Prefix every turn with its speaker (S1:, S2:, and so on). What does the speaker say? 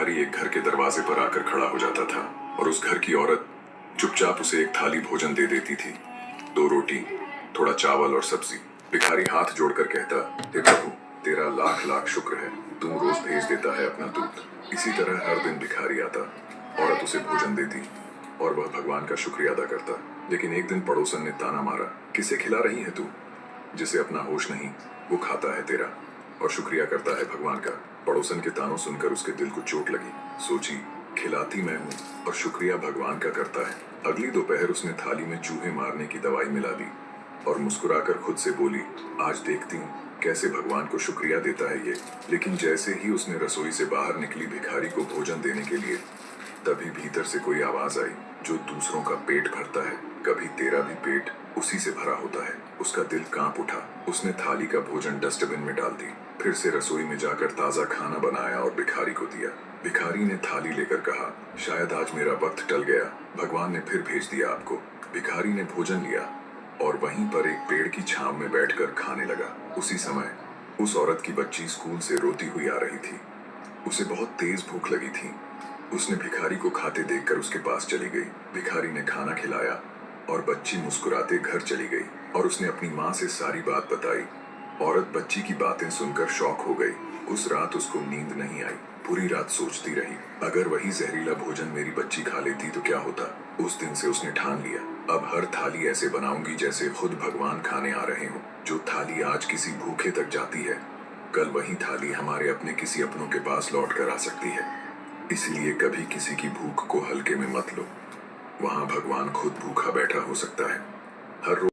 S1: भिखारी एक घर के दरवाजे पर आकर खड़ा हो जाता था और उस घर की औरत चुपचाप उसे एक थाली भोजन दे देती थी। 2 रोटी, थोड़ा चावल और सब्जी। भिखारी हाथ जोड़कर कहता, हे प्रभु, तेरा लाख लाख शुक्र है, तू रोज भेज देता है अपना दूध। इसी तरह हर दिन भिखारी आता, औरत उसे भोजन देती और वह भगवान का शुक्रिया अदा करता। लेकिन एक दिन पड़ोसन ने ताना मारा, किसे खिला रही है तू? जिसे अपना होश नहीं, वो खाता है तेरा और शुक्रिया करता है भगवान का। पड़ोसन के तानों सुनकर उसके दिल को चोट लगी। सोची, खिलाती मैं हूँ और शुक्रिया भगवान का करता है। अगली दोपहर उसने थाली में चूहे मारने की दवाई मिला दी और मुस्कुराकर खुद से बोली, आज देखती हूँ कैसे भगवान को शुक्रिया देता है ये। लेकिन जैसे ही उसने रसोई से बाहर निकली भिखारी को भोजन देने के लिए, तभी भीतर से कोई आवाज आई, जो दूसरों का पेट भरता है, कभी तेरा भी पेट उसी से भरा होता है। उसका दिल कांप उठा। उसने थाली का भोजन डस्टबिन में डाल दी, फिर से रसोई में जाकर ताजा खाना बनाया और भिखारी को दिया। भिखारी ने थाली लेकर कहा, शायद आज मेरा वक्त टल गया, भगवान ने फिर भेज दिया आपको। भिखारी ने भोजन लिया और वहीं पर एक पेड़ की छांव में बैठकर खाने लगा। उसी समय उस औरत की बच्ची स्कूल से रोती हुई आ रही थी। उसे बहुत तेज भूख लगी थी। उसने भिखारी को खाते देखकर उसके पास चली गई। भिखारी ने खाना खिलाया और बच्ची मुस्कुराते घर चली गई और उसने अपनी माँ से सारी बात बताई। औरत बच्ची की बातें सुनकर शॉक हो गई। उस रात उसको नींद नहीं आई। पूरी रात सोचती रही, अगर वही जहरीला भोजन मेरी बच्ची खा लेती तो क्या होता। उस दिन से उसने ठान लिया, अब हर थाली ऐसे बनाऊंगी जैसे खुद भगवान खाने आ रहे हो। जो थाली आज किसी भूखे तक जाती है, कल वही थाली हमारे अपने किसी अपनों के पास लौट कर आ सकती है। इसलिए कभी किसी की भूख को हल्के में मत लो, वहां भगवान खुद भूखा बैठा हो सकता है। हर रोज